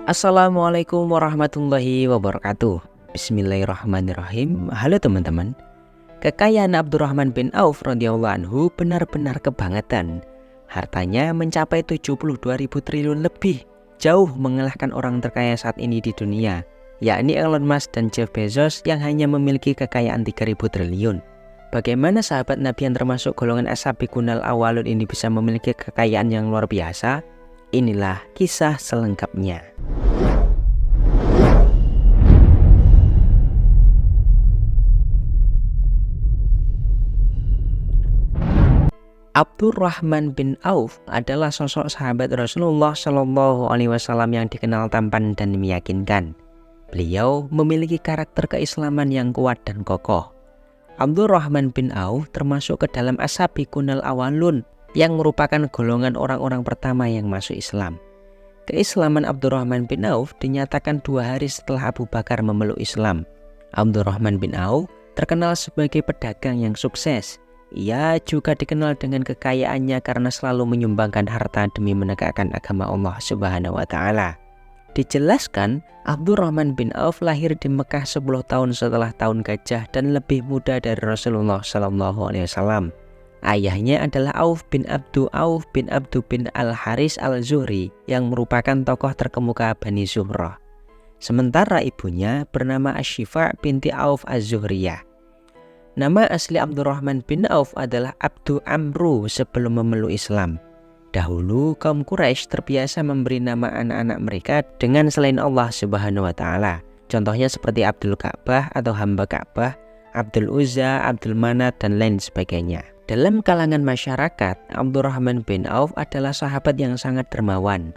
Assalamualaikum warahmatullahi wabarakatuh. Bismillahirrahmanirrahim. Halo teman-teman. Kekayaan Abdurrahman bin Auf radhiyallahu anhu benar-benar kebangetan. Hartanya mencapai 72.000 triliun lebih, jauh mengalahkan orang terkaya saat ini di dunia, yakni Elon Musk dan Jeff Bezos yang hanya memiliki kekayaan 3.000 triliun. Bagaimana sahabat Nabi yang termasuk golongan as-sabiqunal awwalun ini bisa memiliki kekayaan yang luar biasa? Inilah kisah selengkapnya. Abdurrahman bin Auf adalah sosok sahabat Rasulullah Shallallahu Alaihi Wasallam yang dikenal tampan dan meyakinkan. Beliau memiliki karakter keislaman yang kuat dan kokoh. Abdurrahman bin Auf termasuk ke dalam as-sabiqunal awwalun yang merupakan golongan orang-orang pertama yang masuk Islam. Keislaman Abdurrahman bin Auf dinyatakan 2 hari setelah Abu Bakar memeluk Islam. Abdurrahman bin Auf terkenal sebagai pedagang yang sukses. Ia juga dikenal dengan kekayaannya karena selalu menyumbangkan harta demi menegakkan agama Allah Subhanahu wa taala. Dijelaskan, Abdurrahman bin Auf lahir di Mekah 10 tahun setelah tahun gajah dan lebih muda dari Rasulullah Shallallahu Alaihi Wasallam. Ayahnya adalah Auf bin Abdu bin Al-Haris Al-Zuhri yang merupakan tokoh terkemuka Bani Zuhrah. Sementara ibunya bernama Ashifa binti Auf Az-Zuhriyah. Nama asli Abdurrahman bin Auf adalah Abdu Amru sebelum memeluk Islam. Dahulu kaum Quraisy terbiasa memberi nama anak-anak mereka dengan selain Allah Subhanahu wa taala. Contohnya seperti Abdul Ka'bah atau hamba Ka'bah, Abdul Uzza, Abdul Manat dan lain sebagainya. Dalam kalangan masyarakat, Abdurrahman bin Auf adalah sahabat yang sangat dermawan.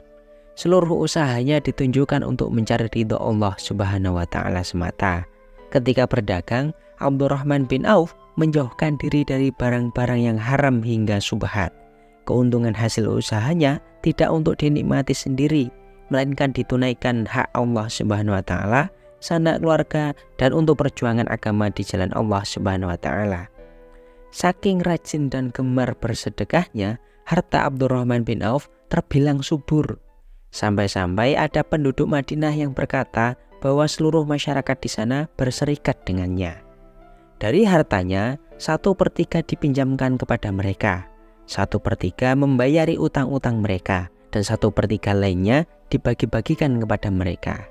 Seluruh usahanya ditunjukkan untuk mencari ridho Allah Subhanahu wa taala semata. Ketika berdagang, Abdurrahman bin Auf menjauhkan diri dari barang-barang yang haram hingga subhat. Keuntungan hasil usahanya tidak untuk dinikmati sendiri, melainkan ditunaikan hak Allah Subhanahu wa taala, sanak keluarga, dan untuk perjuangan agama di jalan Allah Subhanahu wa taala. Saking rajin dan gemar bersedekahnya, harta Abdurrahman bin Auf terbilang subur. Sampai-sampai ada penduduk Madinah yang berkata bahwa seluruh masyarakat di sana berserikat dengannya. Dari hartanya, 1/3 dipinjamkan kepada mereka, 1/3 membayari utang-utang mereka, dan 1/3 lainnya dibagi-bagikan kepada mereka.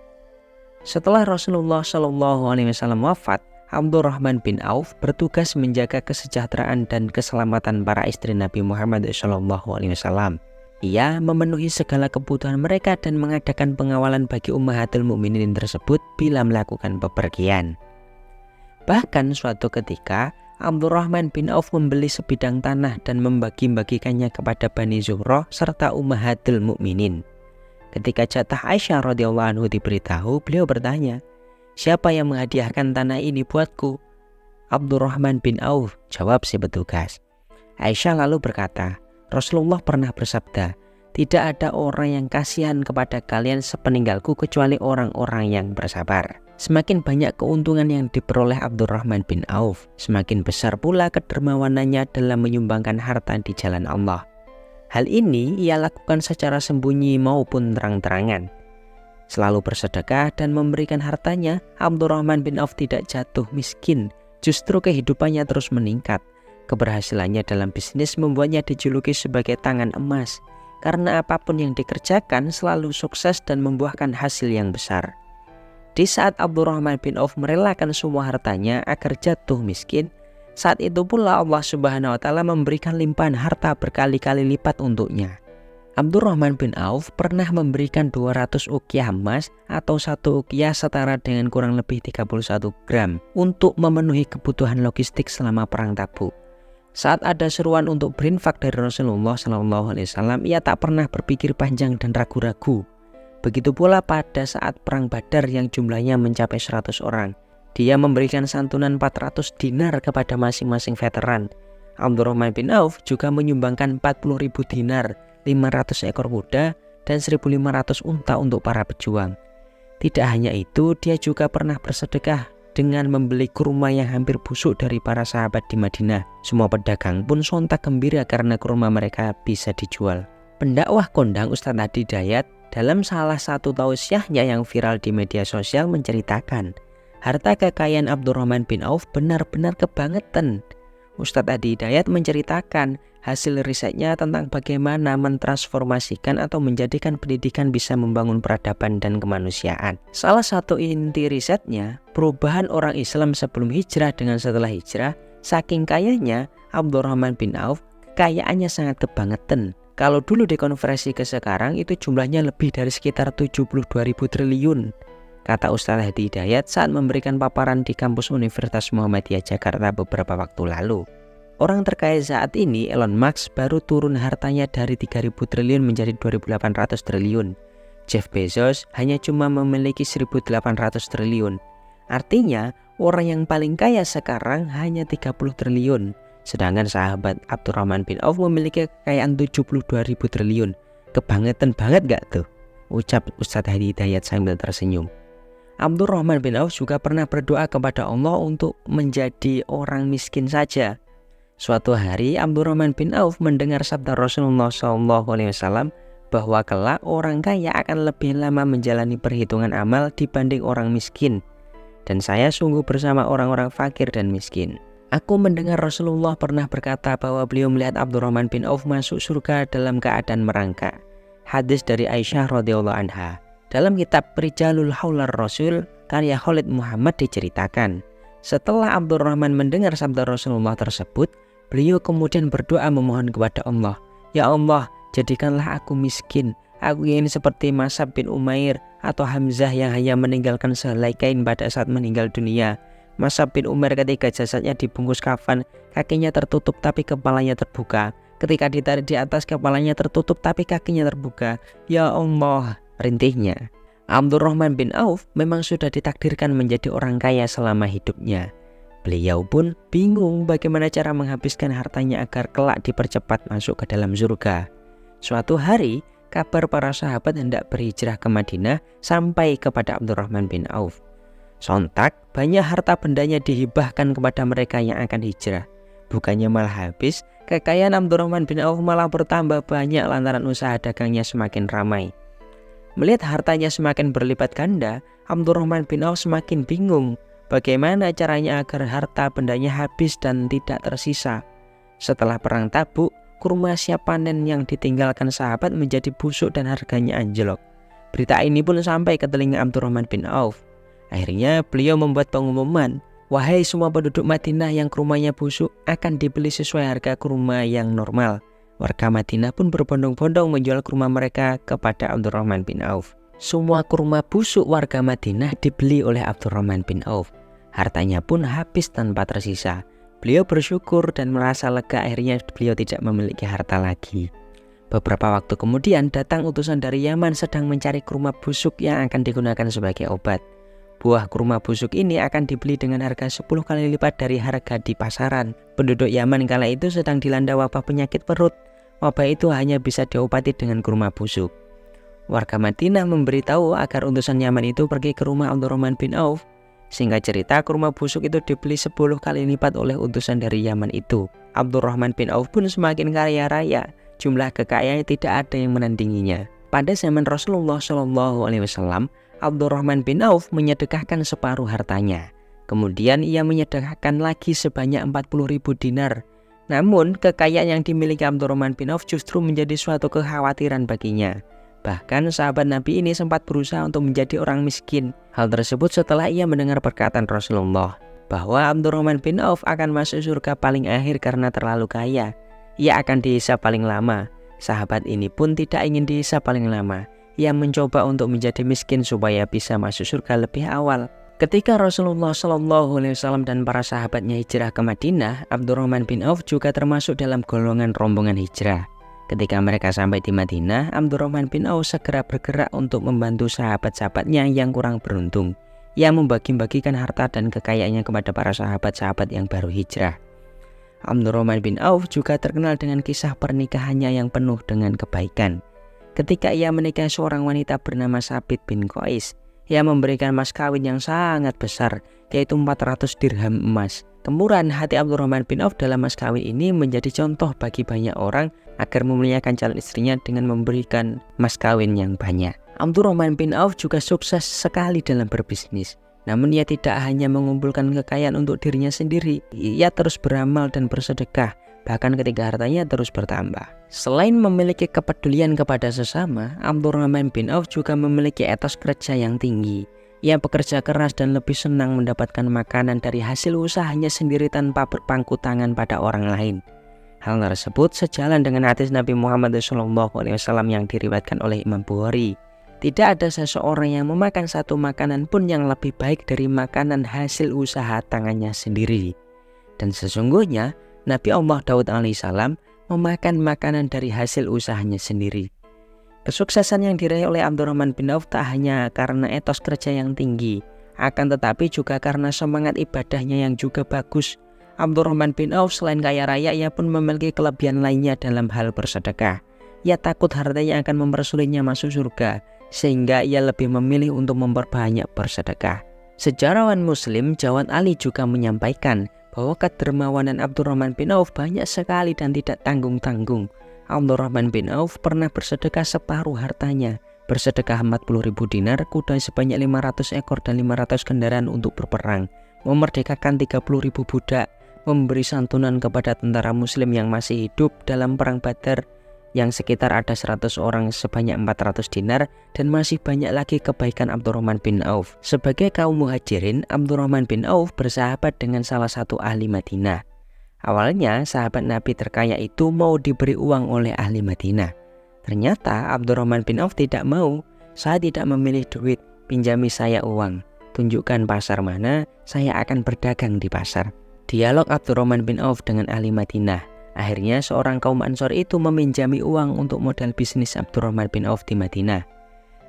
Setelah Rasulullah Shallallahu Alaihi Wasallam wafat, Abdurrahman bin Auf bertugas menjaga kesejahteraan dan keselamatan para istri Nabi Muhammad Shallallahu Alaihi Wasallam. Ia memenuhi segala kebutuhan mereka dan mengadakan pengawalan bagi ummahatul mukminin tersebut bila melakukan bepergian. Bahkan suatu ketika, Abdurrahman bin Auf membeli sebidang tanah dan membagi-bagikannya kepada Bani Zuhrah serta ummahatul mukminin. Ketika jatah Aisyah radhiyallahu anhu diberitahu, beliau bertanya, "Siapa yang menghadiahkan tanah ini buatku?" "Abdurrahman bin Auf," jawab si petugas. Aisyah lalu berkata, "Rasulullah pernah bersabda, tidak ada orang yang kasihan kepada kalian sepeninggalku kecuali orang-orang yang bersabar." Semakin banyak keuntungan yang diperoleh Abdurrahman bin Auf, semakin besar pula kedermawanannya dalam menyumbangkan harta di jalan Allah. Hal ini ia lakukan secara sembunyi maupun terang-terangan. Selalu bersedekah dan memberikan hartanya, Abdurrahman bin Auf tidak jatuh miskin, justru kehidupannya terus meningkat. Keberhasilannya dalam bisnis membuatnya dijuluki sebagai tangan emas, karena apapun yang dikerjakan selalu sukses dan membuahkan hasil yang besar. Di saat Abdurrahman bin Auf merelakan semua hartanya agar jatuh miskin, saat itu pula Allah Subhanahu wa taala memberikan limpahan harta berkali-kali lipat untuknya. Abdurrahman bin Auf pernah memberikan 200 uqyah emas atau 1 uqyah setara dengan kurang lebih 31 gram untuk memenuhi kebutuhan logistik selama perang Tabuk. Saat ada seruan untuk berinfak dari Rasulullah SAW, ia tak pernah berpikir panjang dan ragu-ragu. Begitu pula pada saat perang Badar yang jumlahnya mencapai 100 orang. Dia memberikan santunan 400 dinar kepada masing-masing veteran. Abdurrahman bin Auf juga menyumbangkan 40.000 dinar, 500 ekor kuda, dan 1.500 unta untuk para pejuang. Tidak hanya itu, dia juga pernah bersedekah dengan membeli kurma yang hampir busuk dari para sahabat di Madinah. Semua pedagang pun sontak gembira karena kurma mereka bisa dijual. Pendakwah kondang Ustadz Hadi Dayat Dalam salah satu tausiahnya yang viral di media sosial menceritakan, harta kekayaan Abdurrahman bin Auf benar-benar kebangetan. Ustadz Adi Hidayat menceritakan hasil risetnya tentang bagaimana mentransformasikan atau menjadikan pendidikan bisa membangun peradaban dan kemanusiaan. Salah satu inti risetnya, perubahan orang Islam sebelum hijrah dengan setelah hijrah. Saking kayanya, Abdurrahman bin Auf kekayaannya sangat kebangetan. Kalau dulu dikonversi ke sekarang itu jumlahnya lebih dari sekitar 72.000 triliun. Kata Ustadz Adi Hidayat saat memberikan paparan di kampus Universitas Muhammadiyah Jakarta beberapa waktu lalu. Orang terkaya saat ini, Elon Musk, baru turun hartanya dari 3.000 triliun menjadi 2.800 triliun. Jeff Bezos hanya cuma memiliki 1.800 triliun. Artinya, orang yang paling kaya sekarang hanya 30 triliun. Sedangkan sahabat Abdurrahman bin Auf memiliki kekayaan 72.000 triliun. Kebangetan banget gak tuh? Ucap Ustadz Adi Hidayat sambil tersenyum. Abdurrahman bin Auf juga pernah berdoa kepada Allah untuk menjadi orang miskin saja. Suatu hari Abdurrahman bin Auf mendengar sabda Rasulullah SAW bahwa kelak orang kaya akan lebih lama menjalani perhitungan amal dibanding orang miskin. Dan saya sungguh bersama orang-orang fakir dan miskin. Aku mendengar Rasulullah pernah berkata bahwa beliau melihat Abdurrahman bin Auf masuk surga dalam keadaan merangkak. Hadis dari Aisyah radhiyallahu anha. Dalam kitab Rijalul Haular Rasul karya Khalid Muhammad diceritakan, setelah Abdurrahman mendengar sabda Rasulullah tersebut, beliau kemudian berdoa memohon kepada Allah, "Ya Allah, jadikanlah aku miskin. Aku ingin seperti Mas'ab bin Umair atau Hamzah yang hanya meninggalkan sehelai kain pada saat meninggal dunia. Mas'ab bin Umair ketika jasadnya dibungkus kafan, kakinya tertutup tapi kepalanya terbuka. Ketika ditarik di atas, kepalanya tertutup tapi kakinya terbuka. Ya Allah," rintihnya. Abdurrahman bin Auf memang sudah ditakdirkan menjadi orang kaya selama hidupnya. Beliau pun bingung bagaimana cara menghabiskan hartanya agar kelak dipercepat masuk ke dalam surga. Suatu hari, kabar para sahabat hendak berhijrah ke Madinah sampai kepada Abdurrahman bin Auf. Sontak, banyak harta bendanya dihibahkan kepada mereka yang akan hijrah. Bukannya malah habis, kekayaan Abdurrahman bin Auf malah bertambah banyak lantaran usaha dagangnya semakin ramai. Melihat hartanya semakin berlipat ganda, Abdurrahman bin Auf semakin bingung bagaimana caranya agar harta bendanya habis dan tidak tersisa. Setelah perang Tabuk, kurma siap panen yang ditinggalkan sahabat menjadi busuk dan harganya anjlok. Berita ini pun sampai ke telinga Abdurrahman bin Auf. Akhirnya beliau membuat pengumuman, "Wahai semua penduduk Madinah yang kurmanya busuk akan dibeli sesuai harga kurma yang normal." Warga Madinah pun berbondong-bondong menjual kurma mereka kepada Abdurrahman bin Auf. Semua kurma busuk warga Madinah dibeli oleh Abdurrahman bin Auf. Hartanya pun habis tanpa tersisa. Beliau bersyukur dan merasa lega, akhirnya beliau tidak memiliki harta lagi. Beberapa waktu kemudian datang utusan dari Yaman sedang mencari kurma busuk yang akan digunakan sebagai obat. Buah kurma busuk ini akan dibeli dengan harga 10 kali lipat dari harga di pasaran. Penduduk Yaman kala itu sedang dilanda wabah penyakit perut. Wabah itu hanya bisa diobati dengan kurma busuk. Warga Madinah memberitahu agar utusan Yaman itu pergi ke rumah Abdurrahman bin Auf. Singkat cerita, kurma busuk itu dibeli 10 kali lipat oleh utusan dari Yaman itu. Abdurrahman bin Auf pun semakin kaya raya. Jumlah kekayaannya tidak ada yang menandinginya. Pada zaman Rasulullah SAW, Abdurrahman bin Auf menyedekahkan separuh hartanya. Kemudian ia menyedekahkan lagi sebanyak 40.000 dinar. Namun kekayaan yang dimiliki Abdurrahman bin Auf justru menjadi suatu kekhawatiran baginya. Bahkan sahabat Nabi ini sempat berusaha untuk menjadi orang miskin. Hal tersebut setelah ia mendengar perkataan Rasulullah bahwa Abdurrahman bin Auf akan masuk surga paling akhir karena terlalu kaya. Ia akan dihisab paling lama. Sahabat ini pun tidak ingin dihisab paling lama. Ia mencoba untuk menjadi miskin supaya bisa masuk surga lebih awal. Ketika Rasulullah SAW dan para sahabatnya hijrah ke Madinah, Abdurrahman bin Auf juga termasuk dalam golongan rombongan hijrah. Ketika mereka sampai di Madinah, Abdurrahman bin Auf segera bergerak untuk membantu sahabat-sahabatnya yang kurang beruntung. Ia membagi-bagikan harta dan kekayaannya kepada para sahabat-sahabat yang baru hijrah. Abdurrahman bin Auf juga terkenal dengan kisah pernikahannya yang penuh dengan kebaikan. Ketika ia menikahi seorang wanita bernama Sabit bin Qais, ia memberikan mas kawin yang sangat besar, yaitu 400 dirham emas. Kemurahan hati Abdurrahman bin Auf dalam mas kawin ini menjadi contoh bagi banyak orang agar memuliakan calon istrinya dengan memberikan mas kawin yang banyak. Abdurrahman bin Auf juga sukses sekali dalam berbisnis. Namun ia tidak hanya mengumpulkan kekayaan untuk dirinya sendiri, ia terus beramal dan bersedekah, bahkan ketika hartanya terus bertambah. Selain memiliki kepedulian kepada sesama, Abdurrahman bin Auf juga memiliki etos kerja yang tinggi. Ia bekerja keras dan lebih senang mendapatkan makanan dari hasil usahanya sendiri tanpa berpangku tangan pada orang lain. Hal tersebut sejalan dengan hadis Nabi Muhammad SAW yang diriwayatkan oleh Imam Bukhari. Tidak ada seseorang yang memakan satu makanan pun yang lebih baik dari makanan hasil usaha tangannya sendiri. Dan sesungguhnya Nabi Allah Daud alaihissalam memakan makanan dari hasil usahanya sendiri. Kesuksesan yang diraih oleh Abdurrahman bin Auf tak hanya karena etos kerja yang tinggi, akan tetapi juga karena semangat ibadahnya yang juga bagus. Abdurrahman bin Auf selain kaya raya, ia pun memiliki kelebihan lainnya dalam hal bersedekah. Ia takut hartanya akan mempersulitnya masuk surga, sehingga ia lebih memilih untuk memperbanyak bersedekah. Sejarawan Muslim Jawad Ali juga menyampaikan bahwa kedermawanan Abdurrahman bin Auf banyak sekali dan tidak tanggung-tanggung. Abdurrahman bin Auf pernah bersedekah separuh hartanya, bersedekah 40.000 dinar, kuda sebanyak 500 ekor dan 500 kendaraan untuk berperang, memerdekakan 30.000 budak, memberi santunan kepada tentara muslim yang masih hidup dalam perang Badar yang sekitar ada 100 orang sebanyak 400 dinar, dan masih banyak lagi kebaikan Abdurrahman bin Auf. Sebagai kaum muhajirin, Abdurrahman bin Auf bersahabat dengan salah satu ahli Madinah. Awalnya sahabat Nabi terkaya itu mau diberi uang oleh ahli Madinah. Ternyata Abdurrahman bin Auf tidak mau. Saya tidak memilih duit, pinjami saya uang. Tunjukkan pasar mana, saya akan berdagang di pasar. Dialog Abdurrahman bin Auf dengan ahli Madinah. Akhirnya seorang kaum Ansor itu meminjami uang untuk modal bisnis Abdurrahman bin Auf di Madinah.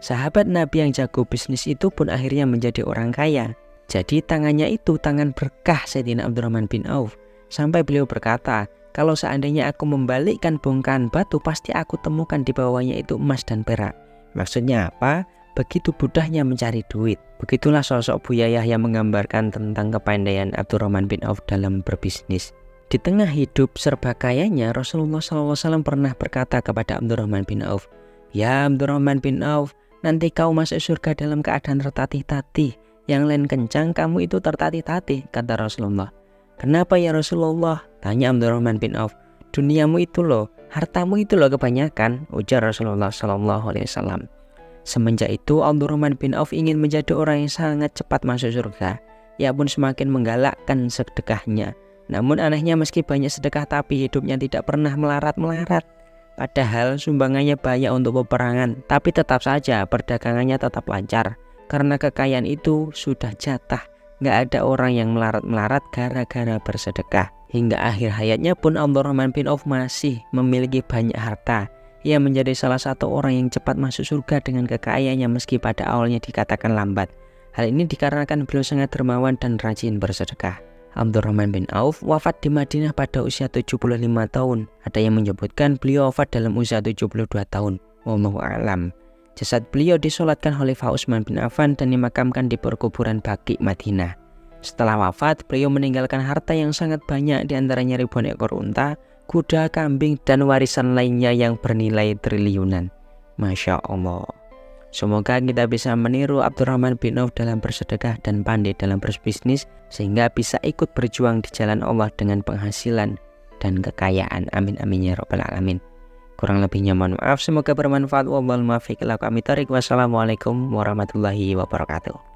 Sahabat Nabi yang jago bisnis itu pun akhirnya menjadi orang kaya. Jadi tangannya itu tangan berkah Sayyidina Abdurrahman bin Auf. Sampai beliau berkata, kalau seandainya aku membalikkan bongkahan batu, pasti aku temukan di bawahnya itu emas dan perak. Maksudnya apa? Begitu mudahnya mencari duit. Begitulah sosok Buya Yahya menggambarkan tentang kepandaian Abdurrahman bin Auf dalam berbisnis. Di tengah hidup serba kayanya, Rasulullah SAW pernah berkata kepada Abdurrahman bin Auf, "Ya Abdurrahman bin Auf, nanti kau masuk surga dalam keadaan tertatih-tatih. Yang lain kencang, kamu itu tertatih-tatih," kata Rasulullah. "Kenapa ya Rasulullah?" tanya Abdurrahman bin Auf. "Duniamu itu loh, hartamu itu loh kebanyakan," ujar Rasulullah SAW. Semenjak itu Abdurrahman bin Auf ingin menjadi orang yang sangat cepat masuk surga. Ia pun semakin menggalakkan sedekahnya. Namun anehnya meski banyak sedekah tapi hidupnya tidak pernah melarat-melarat. Padahal sumbangannya banyak untuk peperangan, tapi tetap saja perdagangannya tetap lancar. Karena kekayaan itu sudah jatah, nggak ada orang yang melarat-melarat gara-gara bersedekah. Hingga akhir hayatnya pun Abdurrahman bin Auf masih memiliki banyak harta. Ia menjadi salah satu orang yang cepat masuk surga dengan kekayaannya meski pada awalnya dikatakan lambat. Hal ini dikarenakan beliau sangat dermawan dan rajin bersedekah. Abdurrahman bin Auf wafat di Madinah pada usia 75 tahun. Ada yang menyebutkan beliau wafat dalam usia 72 tahun. Wallahu a'lam. Jasad beliau disolatkan Khalifah Utsman bin Affan dan dimakamkan di perkuburan Baqi Madinah. Setelah wafat, beliau meninggalkan harta yang sangat banyak, diantaranya ribuan ekor unta, kuda, kambing, dan warisan lainnya yang bernilai triliunan. Masya Allah. Semoga kita bisa meniru Abdurrahman bin Auf dalam bersedekah dan pandai dalam berbisnis, sehingga bisa ikut berjuang di jalan Allah dengan penghasilan dan kekayaan. Amin amin ya rabbal alamin. Kurang lebihnya mohon maaf, semoga bermanfaat. Wassalamualaikum warahmatullahi wabarakatuh.